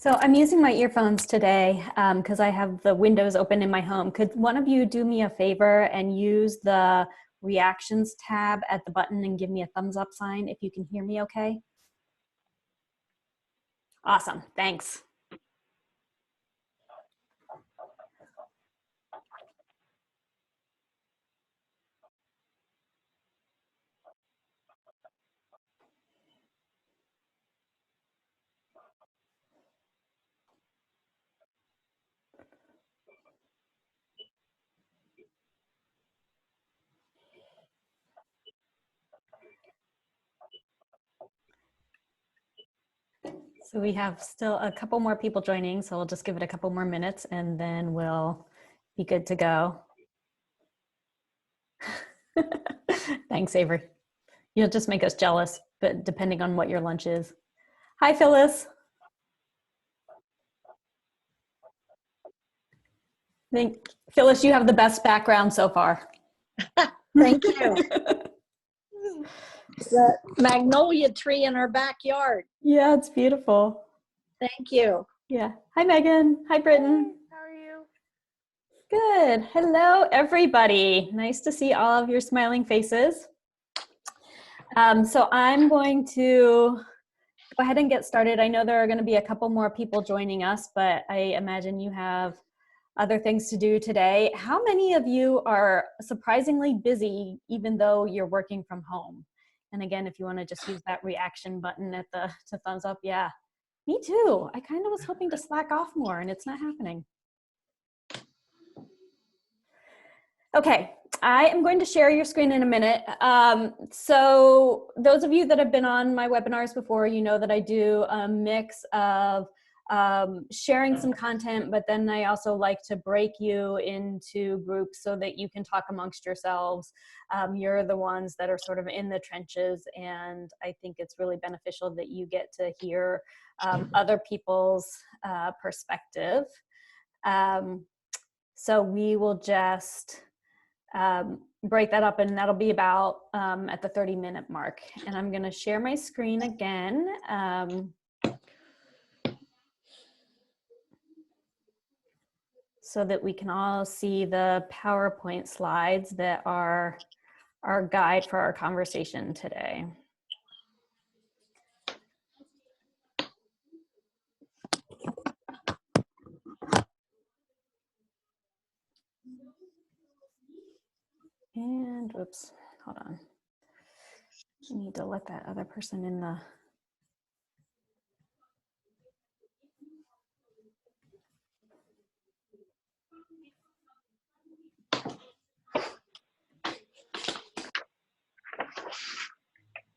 So I'm using my earphones today because I have the windows open in my home. Could one of you do me a favor and use the reactions tab at the button and give me a thumbs up sign if you can hear me okay? Awesome, thanks. So we have still a couple more people joining, so we'll just give it a couple more minutes and then we'll be good to go. Thanks, Avery. You'll just make us jealous, but depending on what your lunch is. Hi, Phyllis. Phyllis, you have the best background so far. Thank you. The magnolia tree in our backyard. Yeah, it's beautiful. Thank you. Yeah. Hi, Megan. Hi, Britton. How are you? Good. Hello, everybody. Nice to see all of your smiling faces. So I'm going to go ahead and get started. I know there are going to be a couple more people joining us, but I imagine you have other things to do today. How many of you are surprisingly busy even though you're working from home? And again, if you want to just use that reaction button at the thumbs up, yeah. Me too. I kind of was hoping to slack off more and it's not happening. Okay, I am going to share your screen in a minute. So those of you that have been on my webinars before, you know that I do a mix of sharing some content, but then I also like to break you into groups so that you can talk amongst yourselves. You're the ones that are sort of in the trenches, and I think it's really beneficial that you get to hear other people's perspective. So we will just break that up, and that'll be about at the 30-minute mark. And I'm going to share my screen again. So that we can all see the PowerPoint slides that are our guide for our conversation today. And whoops, hold on. I need to let that other person in the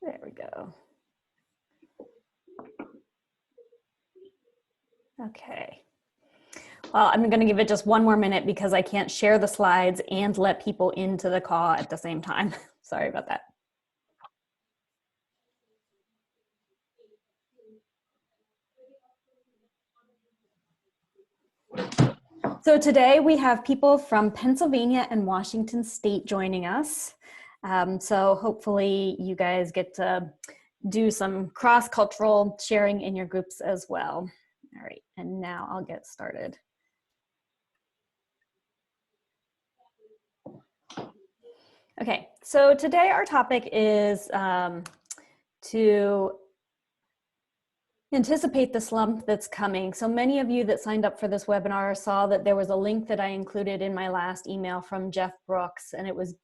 there we go. Okay. Well, I'm going to give it just one more minute because I can't share the slides and let people into the call at the same time. Sorry about that. So today we have people from Pennsylvania and Washington State joining us. So hopefully you guys get to do some cross-cultural sharing in your groups as well. All right, and now I'll get started. Okay, so today our topic is to anticipate the slump that's coming. So many of you that signed up for this webinar saw that there was a link that I included in my last email from Jeff Brooks, and it was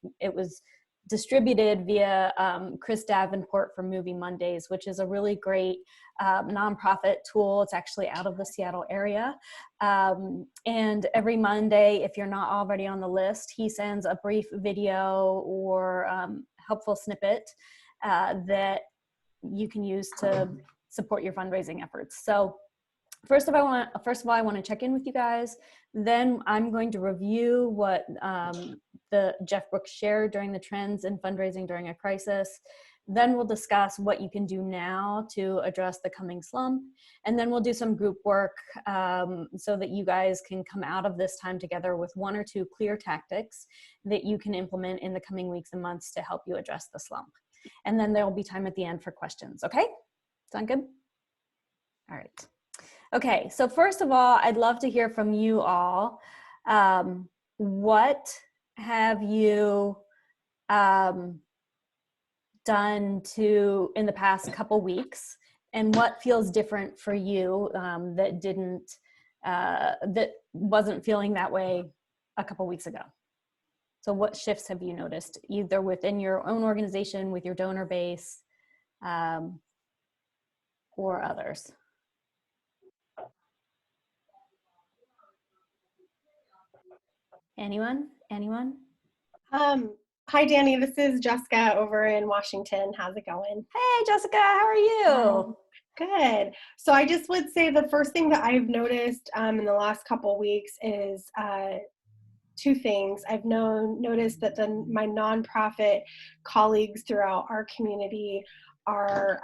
distributed via Chris Davenport for Movie Mondays, which is a really great nonprofit tool. It's actually out of the Seattle area. And every Monday, if you're not already on the list, he sends a brief video or helpful snippet that you can use to support your fundraising efforts. So first of all, I want to check in with you guys. Then I'm going to review what the Jeff Brooks shared during the trends in fundraising during a crisis. Then we'll discuss what you can do now to address the coming slump. And then we'll do some group work so that you guys can come out of this time together with one or two clear tactics that you can implement in the coming weeks and months to help you address the slump. And then there will be time at the end for questions, okay? Sound good? All right. Okay, so first of all, I'd love to hear from you all. What have you done in the past couple weeks, and what feels different for you that wasn't feeling that way a couple weeks ago? So what shifts have you noticed, either within your own organization, with your donor base, or others? Anyone? Um, Hi, Danny. This is Jessica over in Washington. How's it going? Hey, Jessica, how are you? Good. So I just would say the first thing that I've noticed in the last couple weeks is two things. I've noticed that my nonprofit colleagues throughout our community are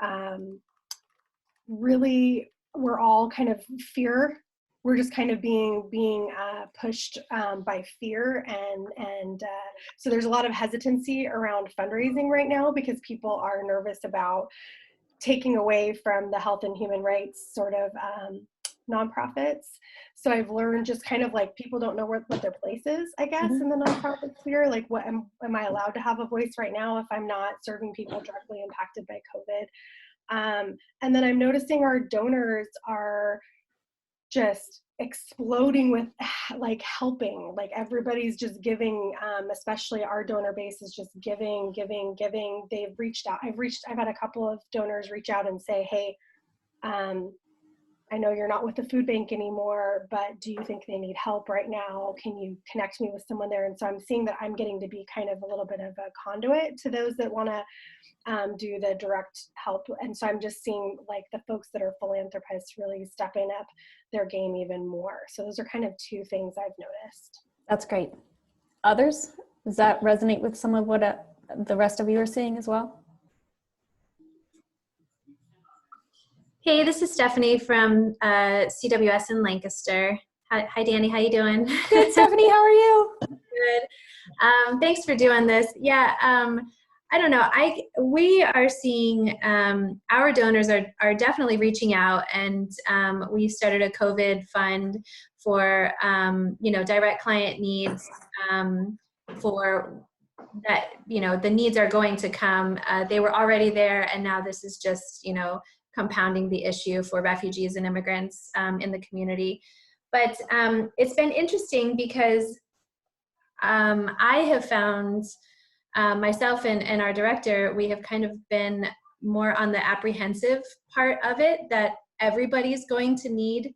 really, we're all kind of we're just kind of being pushed by fear, and so there's a lot of hesitancy around fundraising right now because people are nervous about taking away from the health and human rights sort of nonprofits. So I've learned just kind of like people don't know what their place is, I guess, in the nonprofit sphere. Like, what am I allowed to have a voice right now if I'm not serving people directly impacted by COVID? And then I'm noticing our donors are just exploding with like helping, like everybody's just giving, especially our donor base is just giving. They've reached out. I've had a couple of donors reach out and say, hey, I know you're not with the food bank anymore, but do you think they need help right now? Can you connect me with someone there? And so I'm seeing that I'm getting to be kind of a little bit of a conduit to those that want to do the direct help. And so I'm just seeing like the folks that are philanthropists really stepping up their game even more. So those are kind of two things I've noticed. That's great. Others? Does that resonate with some of what the rest of you are seeing as well? Hey, this is Stephanie from CWS in Lancaster. Hi, Danny. How you doing? Good, Stephanie. How are you? Good. Thanks for doing this. Yeah. I don't know. We are seeing our donors are definitely reaching out, and we started a COVID fund for direct client needs for that. The needs are going to come. They were already there, and now this is just compounding the issue for refugees and immigrants in the community. But it's been interesting because I have found myself and our director, we have kind of been more on the apprehensive part of it, that everybody's going to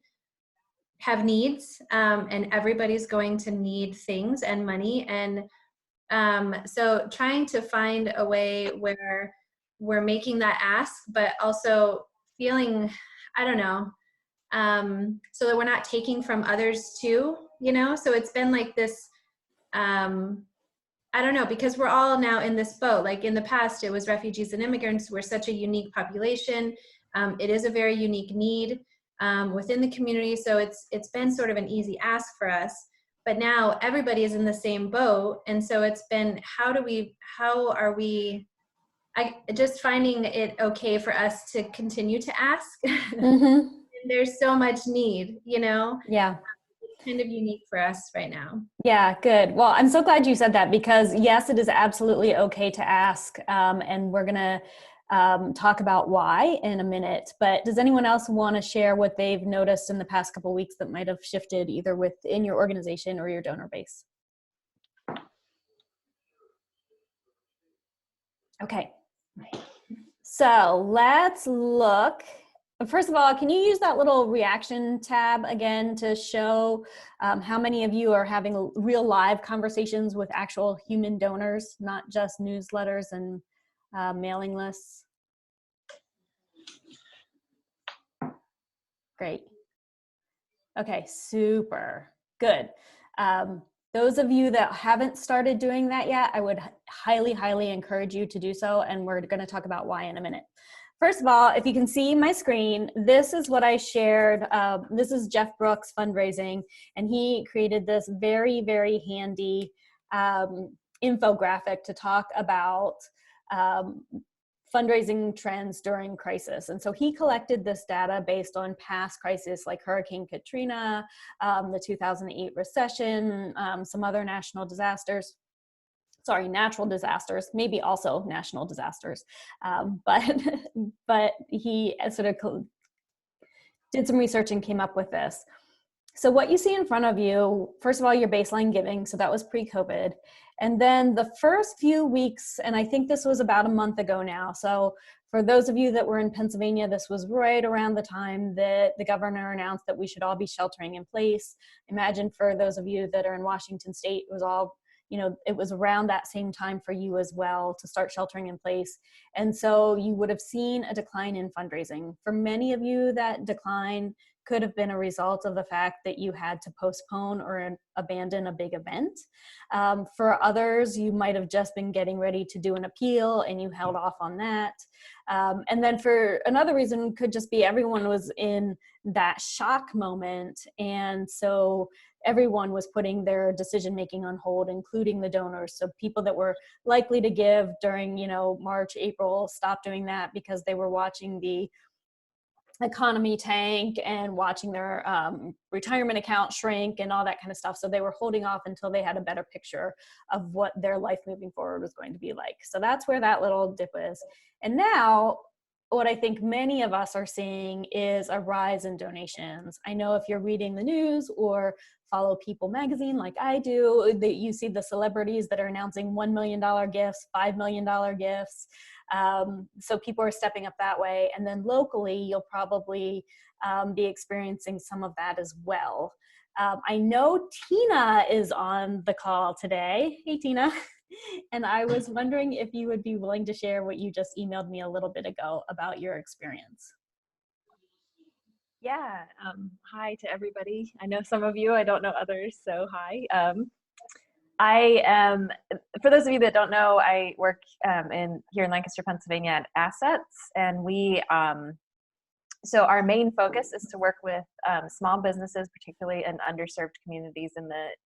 have needs, and everybody's going to need things and money. And so trying to find a way where we're making that ask, but also feeling, I don't know, so that we're not taking from others too, so it's been like this, I don't know, because we're all now in this boat. Like in the past, it was refugees and immigrants. We're such a unique population. It is a very unique need within the community. So it's been sort of an easy ask for us. But now everybody is in the same boat. And so it's been, how are we just finding it okay for us to continue to ask? Mm-hmm. There's so much need, Yeah. It's kind of unique for us right now. Yeah, good. Well, I'm so glad you said that, because yes, it is absolutely okay to ask. And we're going to talk about why in a minute. But does anyone else want to share what they've noticed in the past couple of weeks that might have shifted either within your organization or your donor base? Okay. So let's look. First of all, can you use that little reaction tab again to show how many of you are having real live conversations with actual human donors, not just newsletters and mailing lists? Great. Okay, super. Good. Those of you that haven't started doing that yet, I would highly, highly encourage you to do so, and we're going to talk about why in a minute. First of all, if you can see my screen, this is what I shared. This is Jeff Brooks fundraising, and he created this very, very handy infographic to talk about fundraising trends during crisis. And so he collected this data based on past crises like Hurricane Katrina, the 2008 recession, some other natural disasters, maybe also national disasters. But he sort of did some research and came up with this. So what you see in front of you, first of all, your baseline giving. So that was pre-COVID. And then the first few weeks, and I think this was about a month ago now. So for those of you that were in Pennsylvania, this was right around the time that the governor announced that we should all be sheltering in place. Imagine for those of you that are in Washington State, it was all, it was around that same time for you as well to start sheltering in place. And so you would have seen a decline in fundraising. For many of you, that decline could have been a result of the fact that you had to postpone or abandon a big event. For others, you might have just been getting ready to do an appeal and you held off on that. And then for another reason, could just be everyone was in that shock moment. And so everyone was putting their decision-making on hold, including the donors. So people that were likely to give during, March, April, stopped doing that because they were watching the economy tank and watching their retirement account shrink and all that kind of stuff. So they were holding off until they had a better picture of what their life moving forward was going to be like. So that's where that little dip is. And now what I think many of us are seeing is a rise in donations. I know if you're reading the news or follow People magazine like I do, that you see the celebrities that are announcing $1 million gifts, $5 million gifts. So people are stepping up that way. And then locally, you'll probably be experiencing some of that as well. I know Tina is on the call today. Hey, Tina. And I was wondering if you would be willing to share what you just emailed me a little bit ago about your experience. Yeah, hi to everybody. I know some of you, I don't know others, so hi. I am, for those of you that don't know, I work here in Lancaster, Pennsylvania at Assets, and so our main focus is to work with small businesses, particularly in underserved communities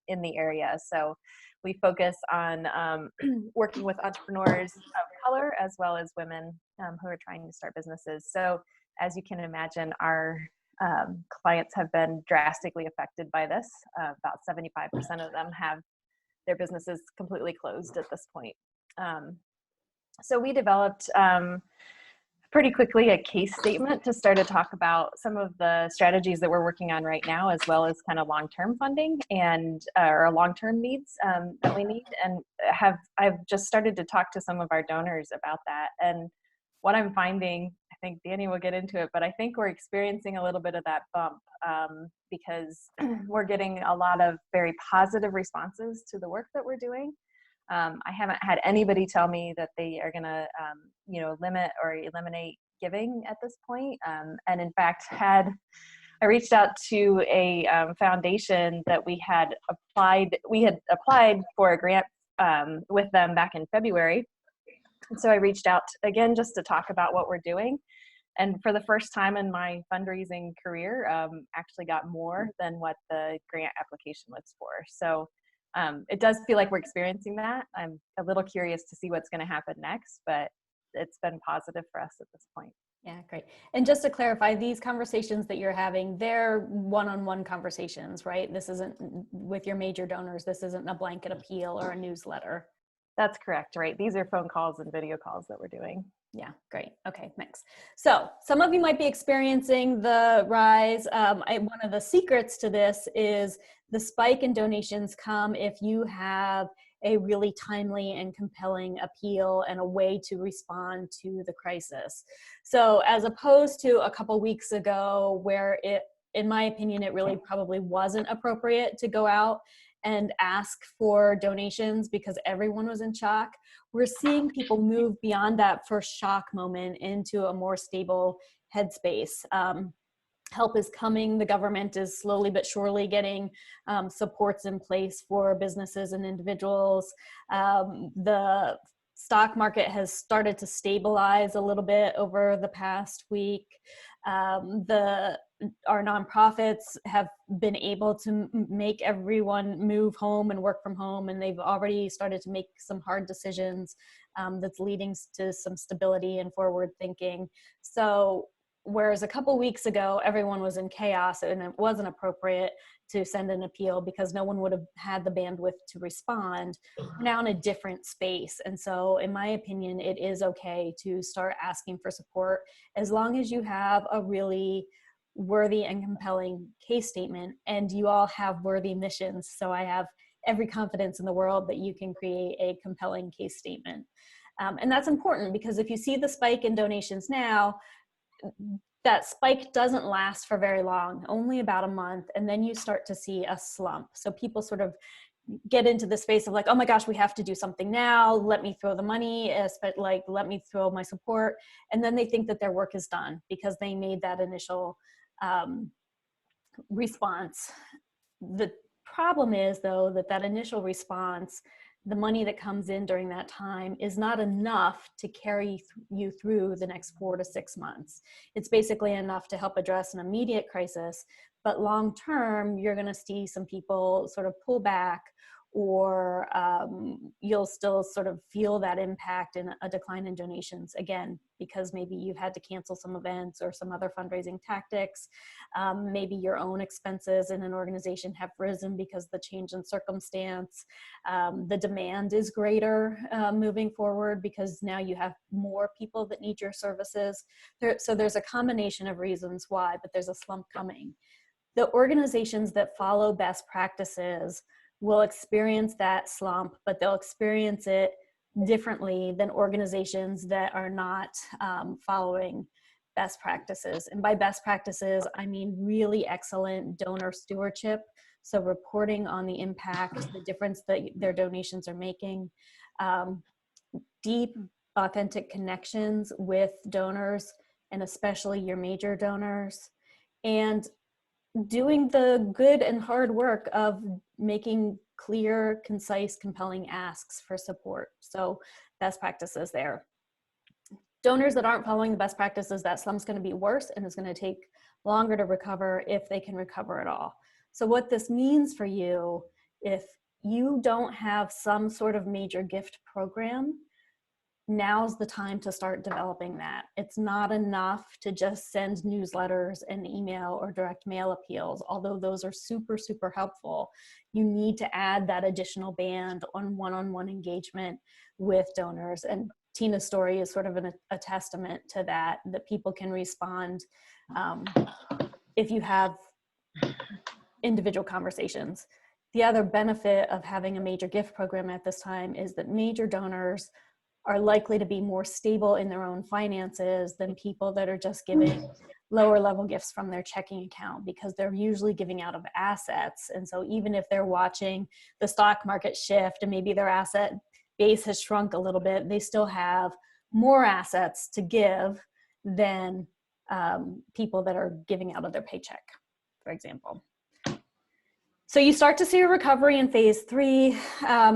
in the area. So we focus on working with entrepreneurs of color as well as women who are trying to start businesses. So as you can imagine, our clients have been drastically affected by this. About 75% of them have their businesses completely closed at this point. So we developed pretty quickly a case statement to start to talk about some of the strategies that we're working on right now, as well as kind of long-term funding and or long-term needs that we need. And I've just started to talk to some of our donors about that. And what I'm finding, I think Danny will get into it, but I think we're experiencing a little bit of that bump because we're getting a lot of very positive responses to the work that we're doing. I haven't had anybody tell me that they are going to, limit or eliminate giving at this point. And in fact, I reached out to a foundation that we had applied for a grant with them back in February. And so I reached out again just to talk about what we're doing. And for the first time in my fundraising career, actually got more than what the grant application was for. So it does feel like we're experiencing that. I'm a little curious to see what's going to happen next, but it's been positive for us at this point. Yeah, great. And just to clarify, these conversations that you're having, they're one-on-one conversations, right? This isn't with your major donors. This isn't a blanket appeal or a newsletter. That's correct, right? These are phone calls and video calls that we're doing. Yeah, great. Okay, thanks. So some of you might be experiencing the rise. One of the secrets to this is the spike in donations come if you have a really timely and compelling appeal and a way to respond to the crisis. So as opposed to a couple weeks ago where in my opinion, it really probably wasn't appropriate to go out and ask for donations because everyone was in shock. We're seeing people move beyond that first shock moment into a more stable headspace. Help is coming. The government is slowly but surely getting supports in place for businesses and individuals. The stock market has started to stabilize a little bit over the past week. The our nonprofits have been able to make everyone move home and work from home, and they've already started to make some hard decisions that's leading to some stability and forward thinking. So whereas a couple weeks ago, everyone was in chaos and it wasn't appropriate to send an appeal because no one would have had the bandwidth to respond, we're now in a different space. And so in my opinion, it is okay to start asking for support as long as you have a really worthy and compelling case statement and you all have worthy missions. So I have every confidence in the world that you can create a compelling case statement. And that's important because if you see the spike in donations now, that spike doesn't last for very long, only about a month, and then you start to see a slump. So people sort of get into the space of like, oh my gosh, we have to do something now, let me throw the money, like let me throw my support, and then they think that their work is done because they made that initial response. The problem is though that initial response, the money that comes in during that time is not enough to carry you through the next 4 to 6 months. It's basically enough to help address an immediate crisis, but long term, you're going to see some people sort of pull back, or you'll still sort of feel that impact in a decline in donations, again, because maybe you've had to cancel some events or some other fundraising tactics. Maybe your own expenses in an organization have risen because the change in circumstance. The demand is greater moving forward because now you have more people that need your services. So there's a combination of reasons why, but there's a slump coming. The organizations that follow best practices will experience that slump, but they'll experience it differently than organizations that are not following best practices. And by best practices, I mean really excellent donor stewardship. So reporting on the impact, the difference that their donations are making, deep, authentic connections with donors, and especially your major donors, and doing the good and hard work of making clear, concise, compelling asks for support. So best practices there. Donors that aren't following the best practices, that slump's going to be worse and it's going to take longer to recover if they can recover at all. So what this means for you, if you don't have some sort of major gift program, now's the time to start developing that. It's not enough to just send newsletters and email or direct mail appeals, although those are super, super helpful. You need to add that additional band on one-on-one engagement with donors. And Tina's story is sort of a testament to that people can respond if you have individual conversations. The other benefit of having a major gift program at this time is that major donors are likely to be more stable in their own finances than people that are just giving lower level gifts from their checking account, because they're usually giving out of assets. And so even if they're watching the stock market shift and maybe their asset base has shrunk a little bit, they still have more assets to give than people that are giving out of their paycheck, for example. So you start to see a recovery in phase 3.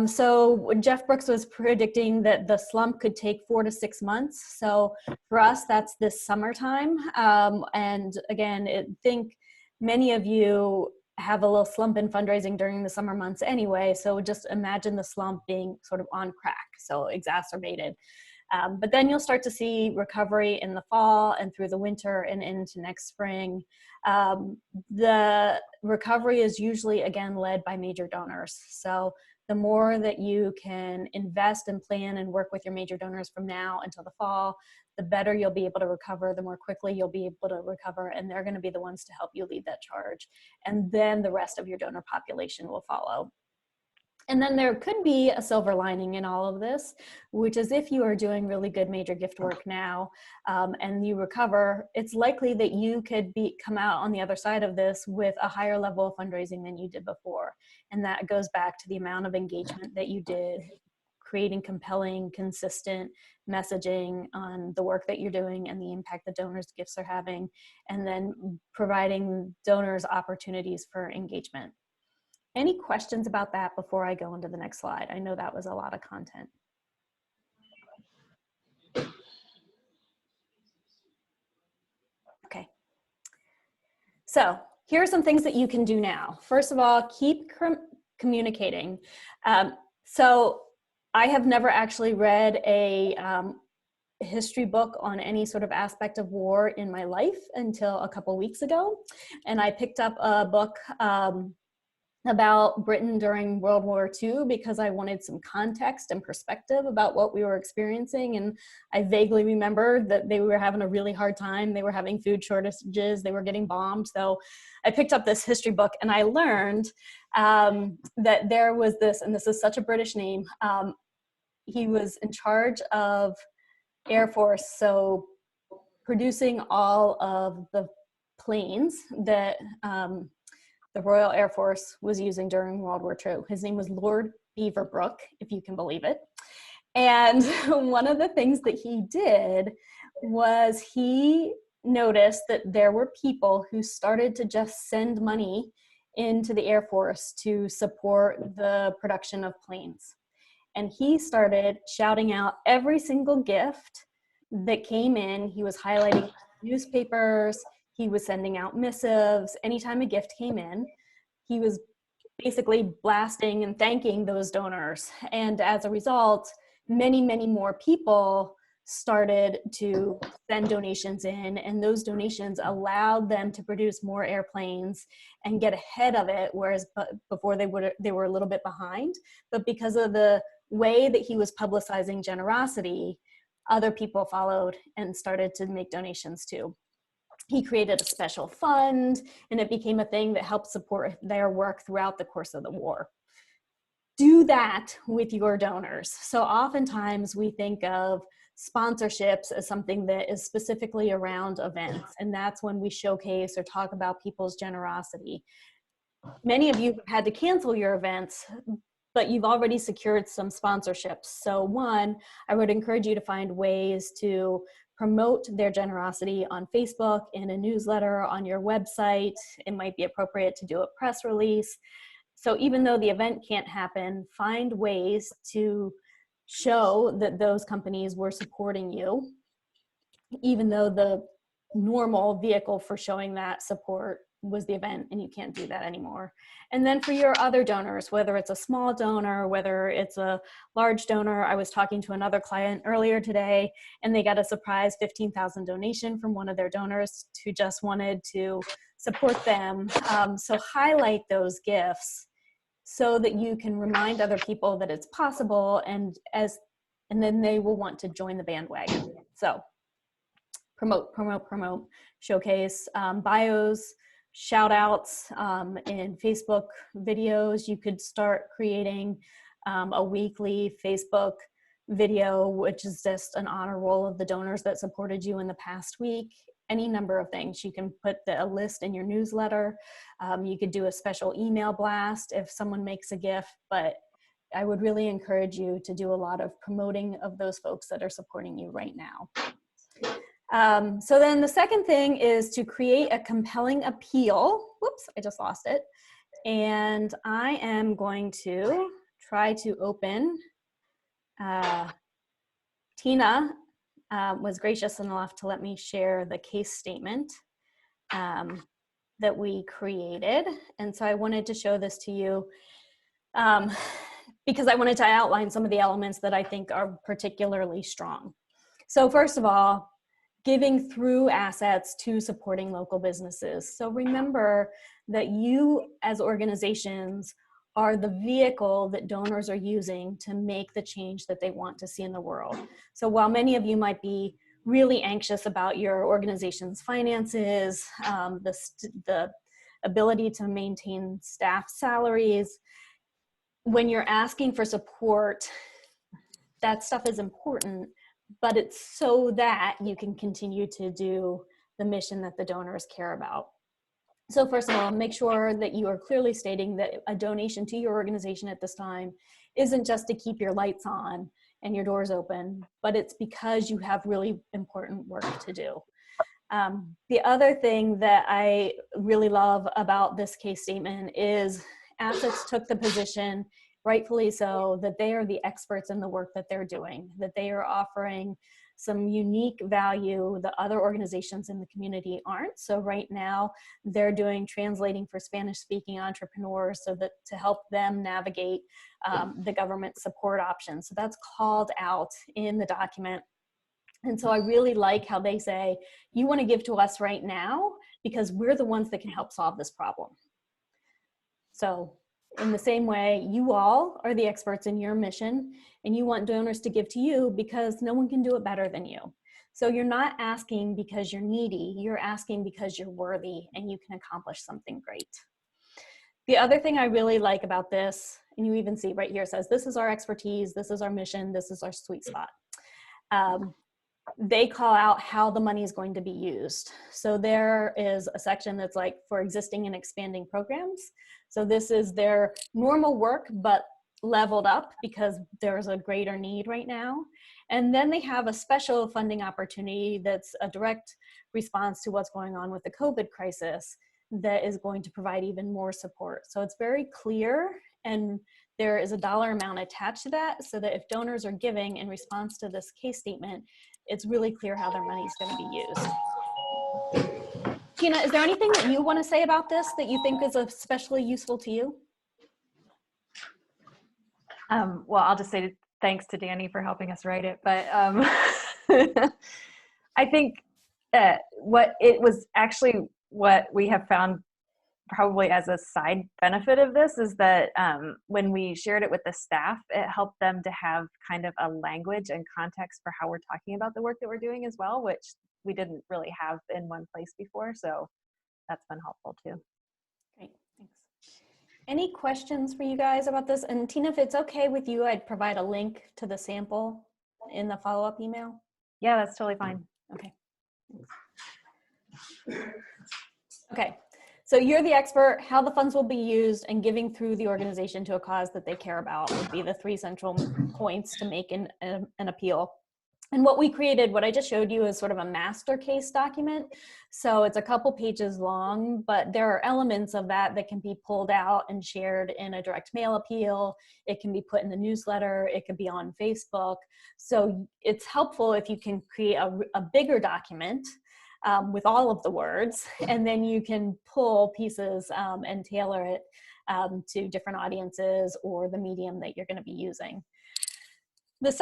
So Jeff Brooks was predicting that the slump could take 4 to 6 months. So for us, that's this summertime. And again, I think many of you have a little slump in fundraising during the summer months anyway. So just imagine the slump being sort of on crack, so exacerbated. But then you'll start to see recovery in the fall and through the winter and into next spring. The recovery is usually, again, led by major donors. So the more that you can invest and plan and work with your major donors from now until the fall, the better you'll be able to recover, the more quickly you'll be able to recover, and they're going to be the ones to help you lead that charge. And then the rest of your donor population will follow. And then there could be a silver lining in all of this, which is if you are doing really good major gift work now and you recover, it's likely that you could come out on the other side of this with a higher level of fundraising than you did before. And that goes back to the amount of engagement that you did, creating compelling, consistent messaging on the work that you're doing and the impact the donors' gifts are having, and then providing donors opportunities for engagement. Any questions about that before I go into the next slide? I know that was a lot of content. Okay. So here are some things that you can do now. First of all, keep communicating. So I have never actually read a history book on any sort of aspect of war in my life until a couple weeks ago. And I picked up a book about Britain during World War II because I wanted some context and perspective about what we were experiencing. And I vaguely remembered that they were having a really hard time. They were having food shortages. They were getting bombed. So I picked up this history book and I learned that there was this, and this is such a British name, he was in charge of Air Force, so producing all of the planes that the Royal Air Force was using during World War II. His name was Lord Beaverbrook, if you can believe it. And one of the things that he did was he noticed that there were people who started to just send money into the Air Force to support the production of planes. And he started shouting out every single gift that came in. He was highlighting newspapers. He was sending out missives. Anytime a gift came in, he was basically blasting and thanking those donors. And as a result, many, many more people started to send donations in, and those donations allowed them to produce more airplanes and get ahead of it, whereas before they were a little bit behind. But because of the way that he was publicizing generosity, other people followed and started to make donations too. He created a special fund, and it became a thing that helped support their work throughout the course of the war. Do that with your donors. So oftentimes we think of sponsorships as something that is specifically around events, and that's when we showcase or talk about people's generosity. Many of you have had to cancel your events, but you've already secured some sponsorships. So one, I would encourage you to find ways to promote their generosity on Facebook, in a newsletter, on your website. It might be appropriate to do a press release. So even though the event can't happen, find ways to show that those companies were supporting you, even though the normal vehicle for showing that support was the event, and you can't do that anymore. And then for your other donors, whether it's a small donor, whether it's a large donor, I was talking to another client earlier today, and they got a surprise $15,000 donation from one of their donors who just wanted to support them. So highlight those gifts so that you can remind other people that it's possible, and then they will want to join the bandwagon. So promote, showcase bios, shout outs in Facebook videos. You could start creating a weekly Facebook video, which is just an honor roll of the donors that supported you in the past week. Any number of things. You can put a list in your newsletter. You could do a special email blast if someone makes a gift, but I would really encourage you to do a lot of promoting of those folks that are supporting you right now. So then the second thing is to create a compelling appeal. Whoops, I just lost it. And I am going to try to open. Tina was gracious enough to let me share the case statement that we created. And so I wanted to show this to you because I wanted to outline some of the elements that I think are particularly strong. So first of all, giving through assets to supporting local businesses. So remember that you as organizations are the vehicle that donors are using to make the change that they want to see in the world. So while many of you might be really anxious about your organization's finances, the ability to maintain staff salaries, when you're asking for support, that stuff is important, but it's so that you can continue to do the mission that the donors care about. So first of all, make sure that you are clearly stating that a donation to your organization at this time isn't just to keep your lights on and your doors open, but it's because you have really important work to do. The other thing that I really love about this case statement is Assets took the position, rightfully so, that they are the experts in the work that they're doing, that they are offering some unique value that other organizations in the community aren't. So right now they're doing translating for Spanish speaking entrepreneurs so that to help them navigate the government support options. So that's called out in the document. And so I really like how they say, you want to give to us right now because we're the ones that can help solve this problem. So in the same way, you all are the experts in your mission and you want donors to give to you because no one can do it better than you. So you're not asking because you're needy, you're asking because you're worthy and you can accomplish something great. The other thing I really like about this, and you even see right here, it says, this is our expertise, this is our mission, this is our sweet spot. They call out how the money is going to be used. So there is a section that's like for existing and expanding programs. So this is their normal work, but leveled up because there's a greater need right now. And then they have a special funding opportunity that's a direct response to what's going on with the COVID crisis that is going to provide even more support. So it's very clear, and there is a dollar amount attached to that so that if donors are giving in response to this case statement, it's really clear how their money is going to be used. Tina, is there anything that you want to say about this that you think is especially useful to you? Well, I'll just say thanks to Danny for helping us write it. But I think what we have found probably as a side benefit of this is that when we shared it with the staff, it helped them to have kind of a language and context for how we're talking about the work that we're doing as well, which we didn't really have in one place before. So that's been helpful too. Great, thanks. Any questions for you guys about this? And Tina, if it's okay with you, I'd provide a link to the sample in the follow-up email. Yeah, that's totally fine. Okay. Thanks. Okay. So you're the expert, how the funds will be used, and giving through the organization to a cause that they care about would be the three central points to make an appeal. And what we created, what I just showed you, is sort of a master case document. So it's a couple pages long, but there are elements of that that can be pulled out and shared in a direct mail appeal. It can be put in the newsletter. It could be on Facebook. So it's helpful if you can create a bigger document with all of the words, and then you can pull pieces and tailor it to different audiences or the medium that you're going to be using. The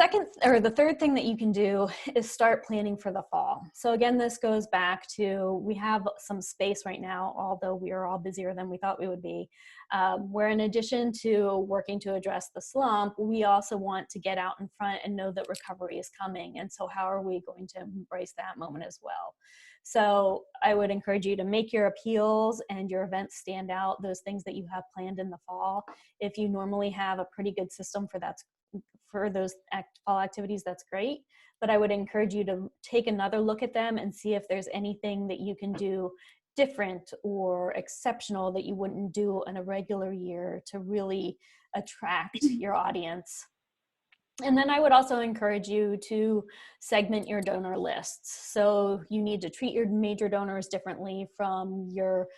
third thing that you can do is start planning for the fall. So again, this goes back to, we have some space right now, although we are all busier than we thought we would be, where in addition to working to address the slump, we also want to get out in front and know that recovery is coming. And so how are we going to embrace that moment as well? So I would encourage you to make your appeals and your events stand out, those things that you have planned in the fall. If you normally have a pretty good system for those fall activities, that's great. But I would encourage you to take another look at them and see if there's anything that you can do different or exceptional that you wouldn't do in a regular year to really attract your audience. And then I would also encourage you to segment your donor lists. So you need to treat your major donors differently from your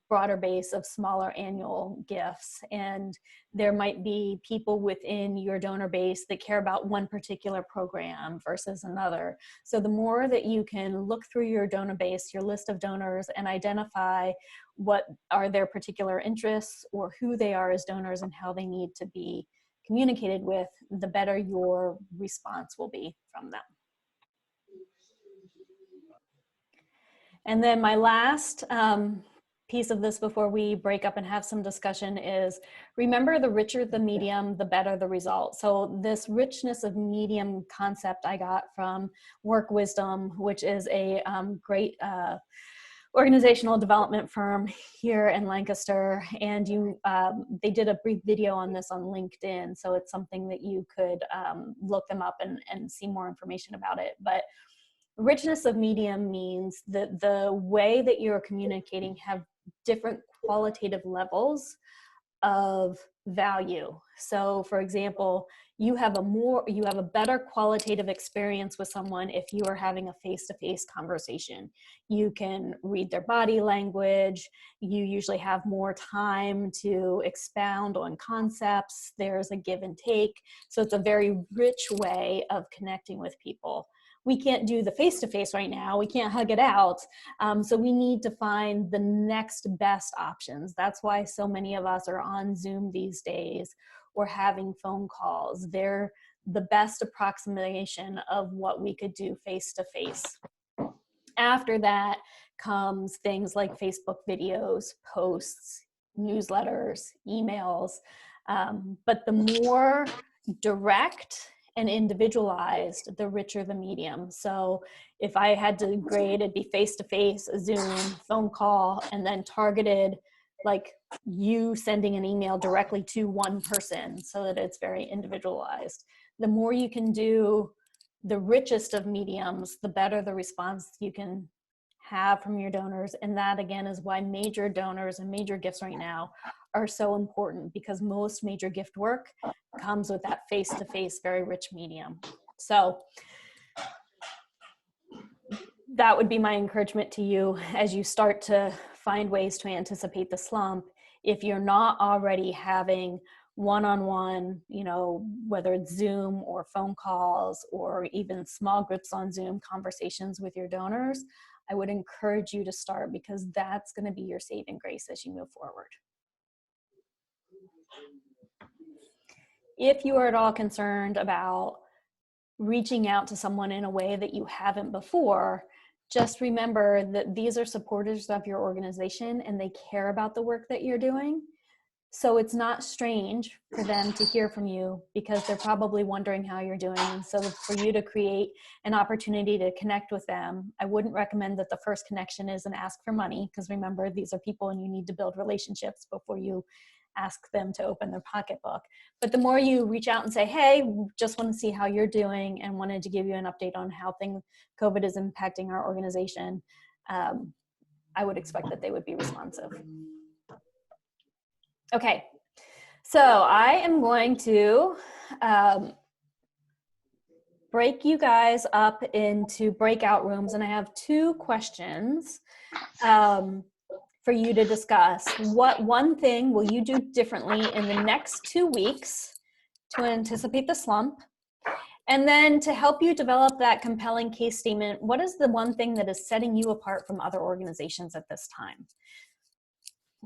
broader base of smaller annual gifts. And there might be people within your donor base that care about one particular program versus another. So the more that you can look through your donor base, your list of donors, and identify what are their particular interests or who they are as donors and how they need to be communicated with, the better your response will be from them. And then my last piece of this before we break up and have some discussion is, remember, the richer the medium, the better the result. So this richness of medium concept I got from Work Wisdom, which is a great organizational development firm here in Lancaster, and they did a brief video on this on LinkedIn, so it's something that you could look them up and see more information about it. But richness of medium means that the way that you're communicating have different qualitative levels of value. So for example, you have a better qualitative experience with someone if you are having a face-to-face conversation. You can read their body language. You usually have more time to expound on concepts. There's a give and take. So it's a very rich way of connecting with people. we can't do the face-to-face right now. We can't hug it out. So we need to find the next best options. That's why so many of us are on Zoom these days or having phone calls. They're the best approximation of what we could do face-to-face. After that comes things like Facebook videos, posts, newsletters, emails. But the more direct and individualized, the richer the medium. So if I had to grade, it'd be face-to-face, a Zoom, phone call, and then targeted, like you sending an email directly to one person so that it's very individualized. The more you can do the richest of mediums, the better the response you can have from your donors. And that again is why major donors and major gifts right now are so important, because most major gift work comes with that face-to-face, very rich medium. So that would be my encouragement to you as you start to find ways to anticipate the slump. If you're not already having one-on-one, you know, whether it's Zoom or phone calls or even small groups on Zoom conversations with your donors, I would encourage you to start, because that's going to be your saving grace as you move forward. If you are at all concerned about reaching out to someone in a way that you haven't before, just remember that these are supporters of your organization and they care about the work that you're doing. So it's not strange for them to hear from you, because they're probably wondering how you're doing. And so for you to create an opportunity to connect with them, I wouldn't recommend that the first connection is an ask for money, because remember, these are people and you need to build relationships before you ask them to open their pocketbook. But the more you reach out and say, hey, just want to see how you're doing and wanted to give you an update on how COVID is impacting our organization, I would expect that they would be responsive. Okay, so I am going to break you guys up into breakout rooms, and I have 2 questions for you to discuss. What one thing will you do differently in the next 2 weeks to anticipate the slump? And then to help you develop that compelling case statement, what is the one thing that is setting you apart from other organizations at this time?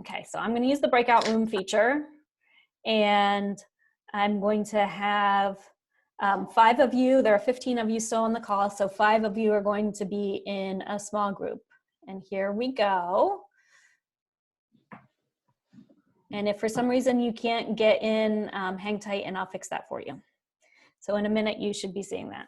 Okay, so I'm going to use the breakout room feature, and I'm going to have 5 of you. There are 15 of you still on the call, so 5 of you are going to be in a small group. And here we go. And if for some reason you can't get in, hang tight and I'll fix that for you. So in a minute, you should be seeing that.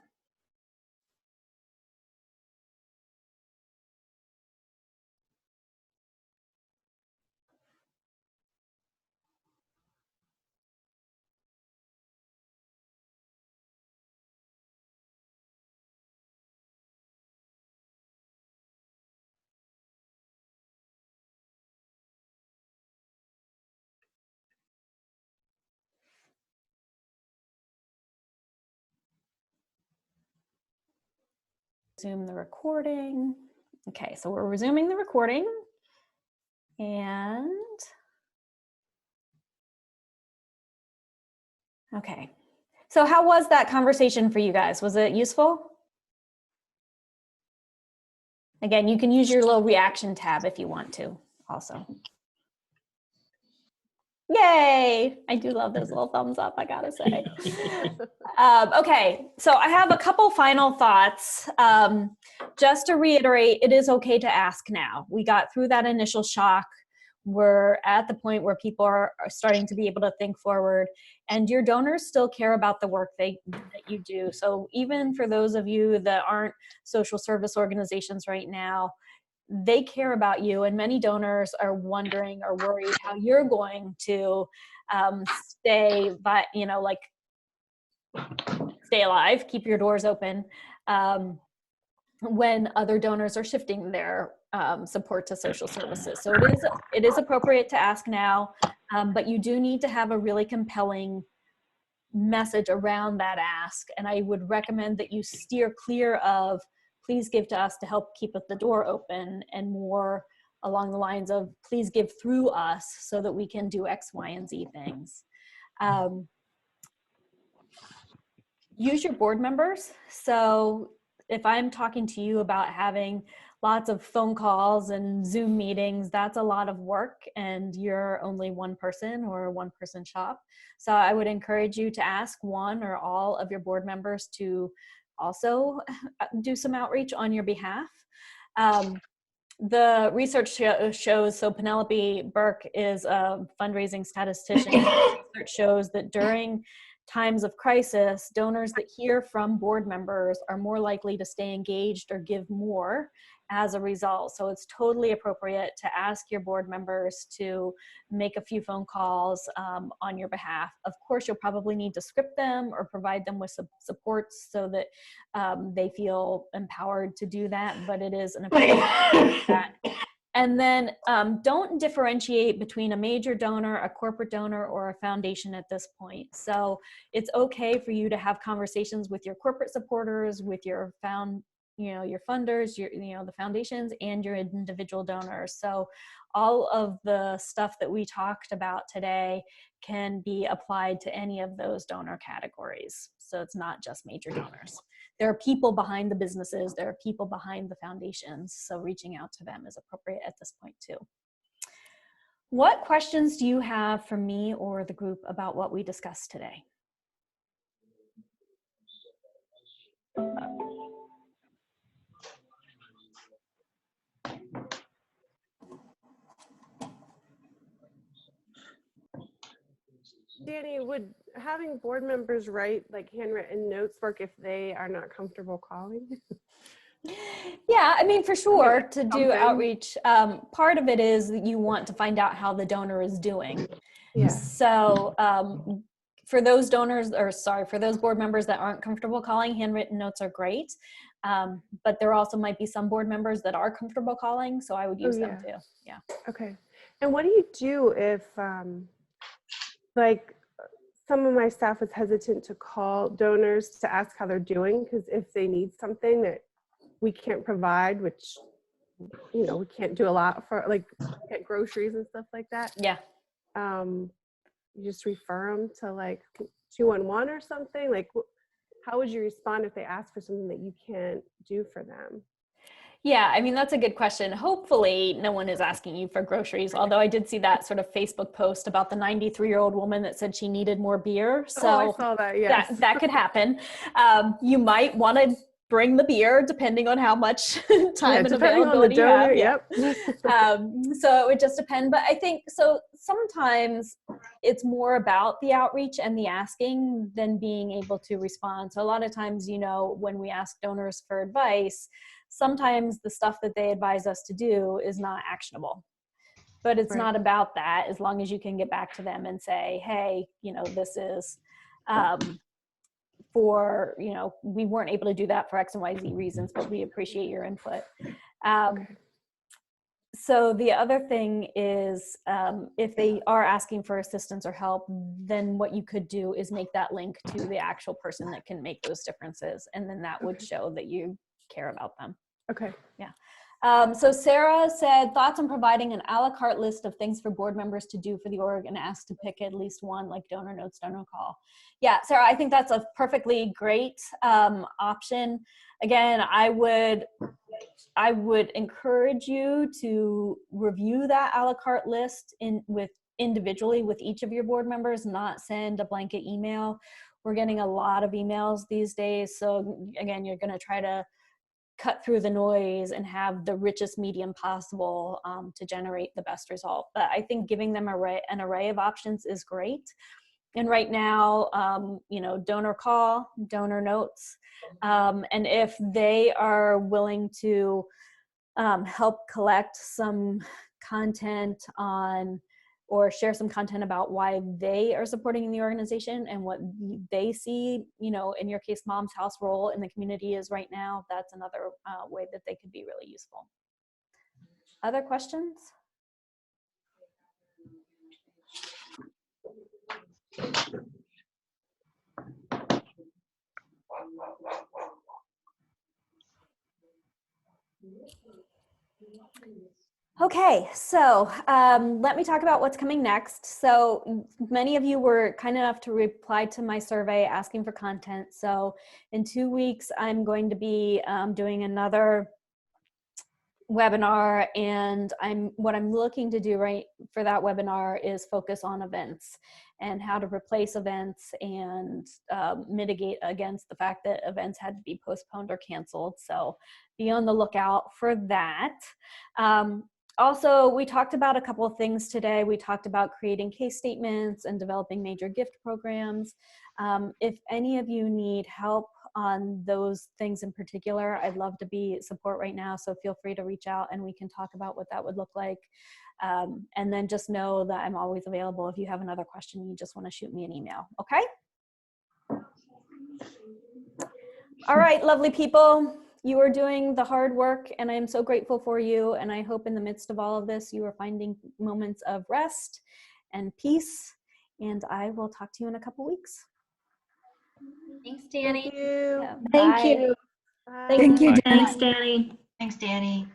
Resume the recording. Okay, so we're resuming the recording. And okay, so how was that conversation for you guys? Was it useful? Again, you can use your little reaction tab if you want to also. Yay! I do love those little thumbs up, I gotta say. Okay, so I have a couple final thoughts. Just to reiterate, it is okay to ask now. We got through that initial shock. We're at the point where people are starting to be able to think forward, and your donors still care about the work that you do. So even for those of you that aren't social service organizations right now, they care about you, and many donors are wondering or worried how you're going to stay alive, keep your doors open when other donors are shifting their support to social services. So it is appropriate to ask now, but you do need to have a really compelling message around that ask. And I would recommend that you steer clear of, please give to us to help keep the door open, and more along the lines of, please give through us so that we can do X, Y, and Z things. Use your board members. So if I'm talking to you about having lots of phone calls and Zoom meetings, that's a lot of work, and you're only one person or a one person shop. So I would encourage you to ask one or all of your board members to also do some outreach on your behalf. The research shows, so Penelope Burke is a fundraising statistician. Research shows that during times of crisis, donors that hear from board members are more likely to stay engaged or give more as a result. So it's totally appropriate to ask your board members to make a few phone calls on your behalf. Of course, you'll probably need to script them or provide them with some supports so that they feel empowered to do that, but it is an appropriate that. And then don't differentiate between a major donor, a corporate donor, or a foundation at this point. So it's okay for you to have conversations with your corporate supporters, with your your funders, the foundations, and your individual donors. So all of the stuff that we talked about today can be applied to any of those donor categories. So it's not just major donors. There are people behind the businesses, there are people behind the foundations, so reaching out to them is appropriate at this point too. What questions do you have for me or the group about what we discussed today? Danny, would having board members write like handwritten notes work if they are not comfortable calling? Yeah, I mean, for sure, to do something. outreach, part of it is that you want to find out how the donor is doing. Yeah. So for those for those board members that aren't comfortable calling, handwritten notes are great. But there also might be some board members that are comfortable calling, so I would use them too. Yeah. Okay. And what do you do if like some of my staff is hesitant to call donors to ask how they're doing, because if they need something that we can't provide, which we can't do a lot for, like get groceries and stuff like that. Yeah. You just refer them to like 211 or something. Like, how would you respond if they ask for something that you can't do for them? Yeah, I mean, that's a good question. Hopefully no one is asking you for groceries, although I did see that sort of Facebook post about the 93-year-old woman that said she needed more beer. So I saw that, yes. that could happen. You might want to bring the beer depending on how much time and availability you have. Yep. So it would just depend. But I think, so sometimes it's more about the outreach and the asking than being able to respond. So a lot of times, when we ask donors for advice, sometimes the stuff that they advise us to do is not actionable. But it's not about that, as long as you can get back to them and say, hey, this is we weren't able to do that for X and Y, Z reasons, but we appreciate your input. So the other thing is, if they are asking for assistance or help, then what you could do is make that link to the actual person that can make those differences. And then that would show that you care about them. Okay. Yeah. So Sarah said, thoughts on providing an a la carte list of things for board members to do for the org and asked to pick at least one, like donor notes, donor call. Yeah, Sarah, I think that's a perfectly great option. Again, I would encourage you to review that a la carte list individually with each of your board members, not send a blanket email. We're getting a lot of emails these days. So again, you're going to try to cut through the noise and have the richest medium possible to generate the best result. But I think giving them an array of options is great. And right now, donor call, donor notes, and if they are willing to help collect some content on, or share some content about why they are supporting the organization and what they see, in your case, Mom's House role in the community is right now, that's another way that they could be really useful. Other questions? Okay, so let me talk about what's coming next. So many of you were kind enough to reply to my survey asking for content. So in 2 weeks, I'm going to be doing another webinar, and what I'm looking to do right for that webinar is focus on events and how to replace events and mitigate against the fact that events had to be postponed or canceled. So be on the lookout for that. Also, we talked about a couple of things today. We talked about creating case statements and developing major gift programs. If any of you need help on those things in particular, I'd love to be support right now. So feel free to reach out and we can talk about what that would look like. And then just know that I'm always available. If you have another question, you just want to shoot me an email. Okay. All right, lovely people. You are doing the hard work and I am so grateful for you. And I hope in the midst of all of this, you are finding moments of rest and peace. And I will talk to you in a couple weeks. Thanks, Danny. Thank you. Yeah, Thank bye. you. Bye. Thank you, Bye. Danny. Thanks, Danny. Thanks, Danny.